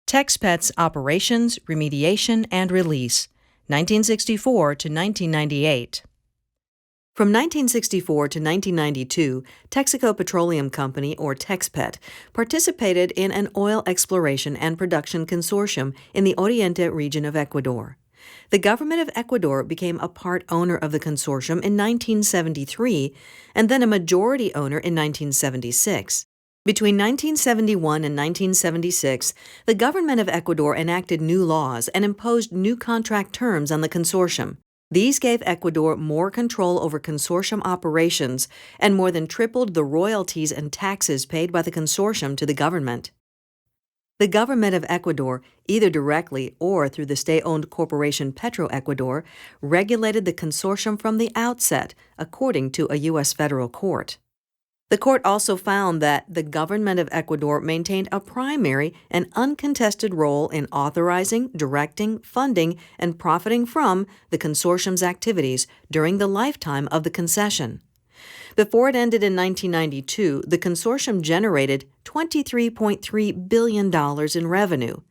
TexPet's Operations, Remediation, and Release, 1964 to 1998. From 1964 to 1992, Texaco Petroleum Company, or TexPet, participated in an oil exploration and production consortium in the Oriente region of Ecuador. The government of Ecuador became a part owner of the consortium in 1973 and then a majority owner in 1976. Between 1971 and 1976, the government of Ecuador enacted new laws and imposed new contract terms on the consortium. These gave Ecuador more control over consortium operations and more than tripled the royalties and taxes paid by the consortium to the government. The government of Ecuador, either directly or through the state-owned corporation Petroecuador, regulated the consortium from the outset, according to a U.S. federal court. The court also found that the government of Ecuador maintained a primary and uncontested role in authorizing, directing, funding, and profiting from the consortium's activities during the lifetime of the concession. Before it ended in 1992, the consortium generated $23.3 billion in revenue.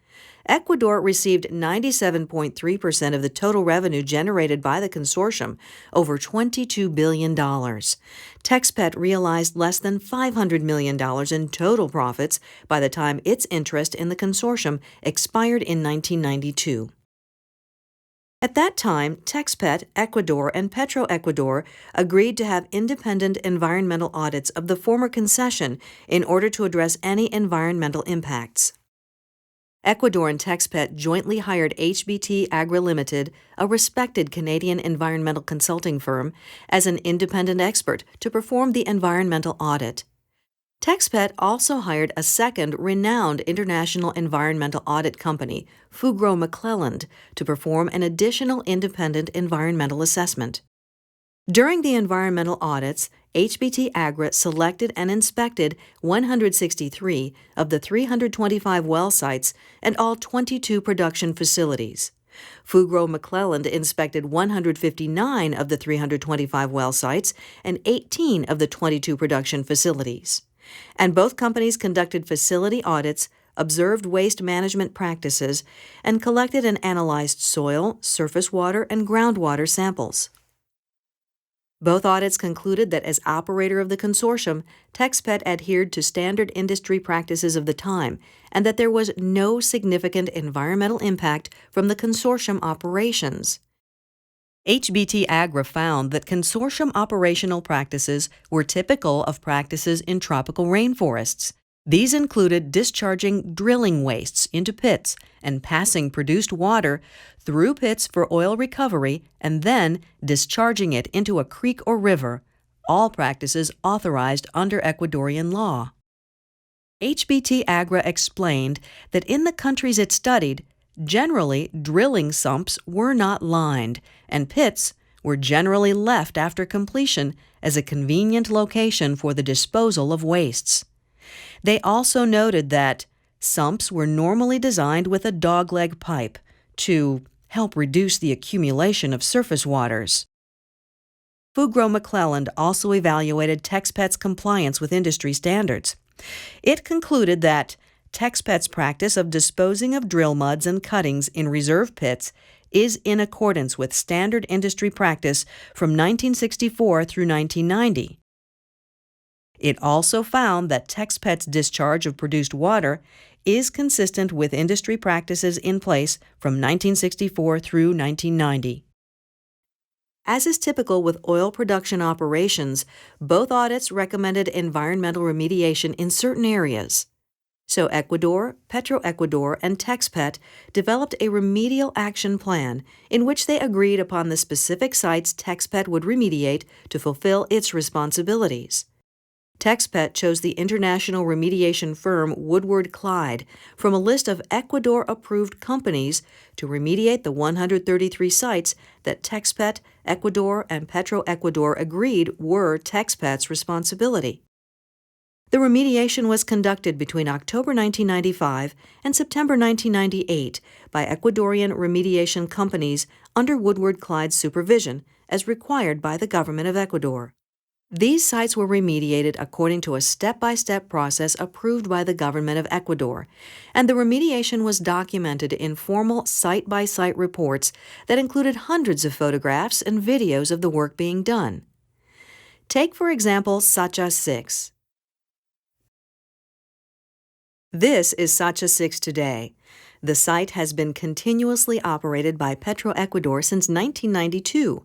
Ecuador received 97.3% of the total revenue generated by the consortium, over $22 billion. TexPet realized less than $500 million in total profits by the time its interest in the consortium expired in 1992. At that time, TexPet, Ecuador, and Petroecuador agreed to have independent environmental audits of the former concession in order to address any environmental impacts. Ecuador and TexPet jointly hired HBT Agri Limited, a respected Canadian environmental consulting firm, as an independent expert to perform the environmental audit. TexPet also hired a second renowned international environmental audit company, Fugro-McClelland, to perform an additional independent environmental assessment. During the environmental audits, HBT Agri selected and inspected 163 of the 325 well sites and all 22 production facilities. Fugro-McClelland inspected 159 of the 325 well sites and 18 of the 22 production facilities. And both companies conducted facility audits, observed waste management practices, and collected and analyzed soil, surface water, and groundwater samples. Both audits concluded that as operator of the consortium, TexPet adhered to standard industry practices of the time and that there was no significant environmental impact from the consortium operations. HBT Agri found that consortium operational practices were typical of practices in tropical rainforests. These included discharging drilling wastes into pits and passing produced water through pits for oil recovery and then discharging it into a creek or river, all practices authorized under Ecuadorian law. HBT Agri explained that in the countries it studied, generally drilling sumps were not lined, and pits were generally left after completion as a convenient location for the disposal of wastes. They also noted that sumps were normally designed with a dogleg pipe to help reduce the accumulation of surface waters. Fugro-McClelland also evaluated TexPet's compliance with industry standards. It concluded that TexPet's practice of disposing of drill muds and cuttings in reserve pits is in accordance with standard industry practice from 1964 through 1990. It also found that TexPet's discharge of produced water is consistent with industry practices in place from 1964 through 1990. As is typical with oil production operations, both audits recommended environmental remediation in certain areas. So Ecuador, Petroecuador, and TexPet developed a remedial action plan in which they agreed upon the specific sites TexPet would remediate to fulfill its responsibilities. TexPet chose the international remediation firm Woodward Clyde from a list of Ecuador-approved companies to remediate the 133 sites that TexPet, Ecuador, and Petroecuador agreed were TexPet's responsibility. The remediation was conducted between October 1995 and September 1998 by Ecuadorian remediation companies under Woodward Clyde's supervision, as required by the government of Ecuador. These sites were remediated according to a step-by-step process approved by the government of Ecuador, and the remediation was documented in formal site-by-site reports that included hundreds of photographs and videos of the work being done. Take, for example, Sacha 6. This is Sacha 6 today. The site has been continuously operated by Petroecuador since 1992,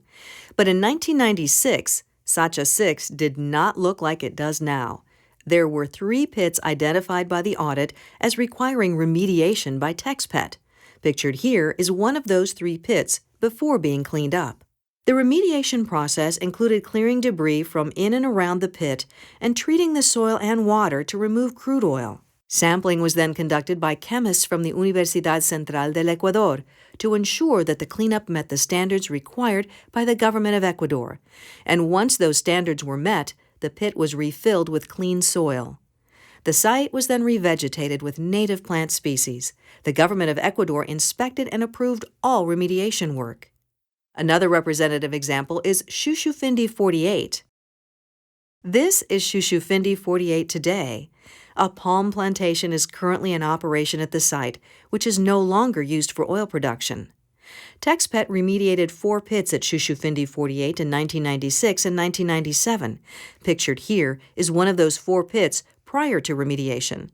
but in 1996, Sacha 6 did not look like it does now. There were 3 pits identified by the audit as requiring remediation by TexPet. Pictured here is one of those 3 pits before being cleaned up. The remediation process included clearing debris from in and around the pit and treating the soil and water to remove crude oil. Sampling was then conducted by chemists from the Universidad Central del Ecuador to ensure that the cleanup met the standards required by the government of Ecuador, and once those standards were met, the pit was refilled with clean soil. The site was then revegetated with native plant species. The government of Ecuador inspected and approved all remediation work. Another representative example is Shushufindi 48. This is Shushufindi 48 today. A palm plantation is currently in operation at the site, which is no longer used for oil production. TexPet remediated 4 pits at Shushufindi 48 in 1996 and 1997. Pictured here is one of those 4 pits prior to remediation.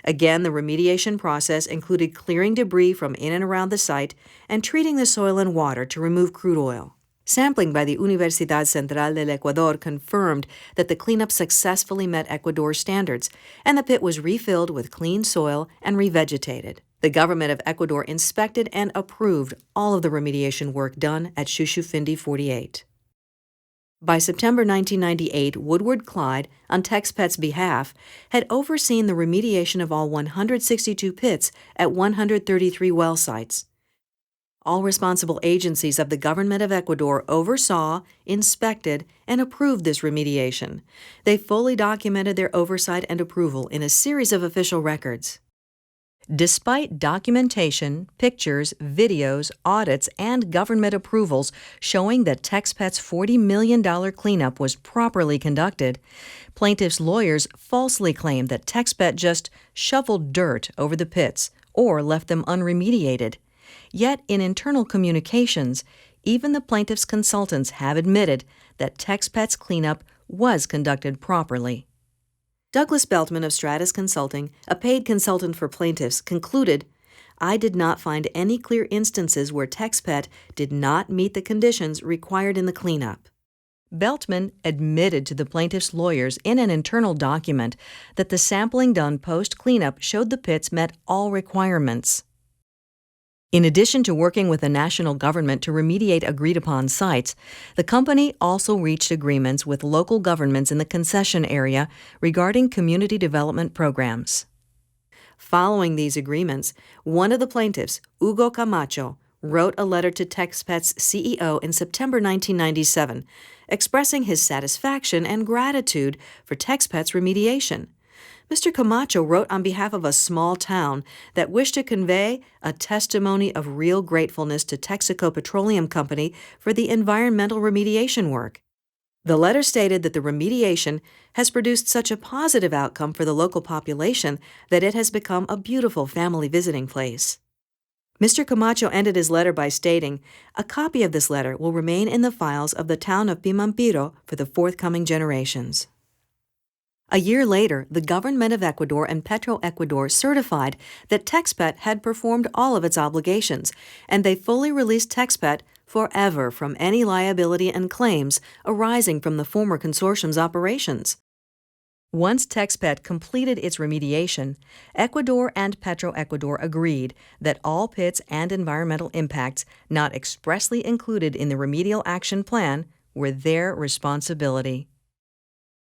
Again, the remediation process included clearing debris from in and around the site and treating the soil and water to remove crude oil. Sampling by the Universidad Central del Ecuador confirmed that the cleanup successfully met Ecuador standards, and the pit was refilled with clean soil and revegetated. The government of Ecuador inspected and approved all of the remediation work done at Shushufindi 48. By September 1998, Woodward Clyde, on TexPet's behalf, had overseen the remediation of all 162 pits at 133 well sites. All responsible agencies of the government of Ecuador oversaw, inspected, and approved this remediation. They fully documented their oversight and approval in a series of official records. Despite documentation, pictures, videos, audits, and government approvals showing that TexPet's $40 million cleanup was properly conducted, plaintiffs' lawyers falsely claimed that TexPet just shoveled dirt over the pits or left them unremediated. Yet, in internal communications, even the plaintiffs' consultants have admitted that TexPet's cleanup was conducted properly. Douglas Beltman of Stratus Consulting, a paid consultant for plaintiffs, concluded, "I did not find any clear instances where TexPet did not meet the conditions required in the cleanup." Beltman admitted to the plaintiffs' lawyers in an internal document that the sampling done post-cleanup showed the pits met all requirements. In addition to working with the national government to remediate agreed-upon sites, the company also reached agreements with local governments in the concession area regarding community development programs. Following these agreements, one of the plaintiffs, Hugo Camacho, wrote a letter to TexPet's CEO in September 1997, expressing his satisfaction and gratitude for TexPet's remediation. Mr. Camacho wrote on behalf of a small town that wished to convey a testimony of real gratefulness to Texaco Petroleum Company for the environmental remediation work. The letter stated that the remediation has produced such a positive outcome for the local population that it has become a beautiful family visiting place. Mr. Camacho ended his letter by stating, "A copy of this letter will remain in the files of the town of Pimampiro for the forthcoming generations." A year later, the government of Ecuador and Petroecuador certified that TexPet had performed all of its obligations, and they fully released TexPet forever from any liability and claims arising from the former consortium's operations. Once TexPet completed its remediation, Ecuador and Petroecuador agreed that all pits and environmental impacts not expressly included in the remedial action plan were their responsibility.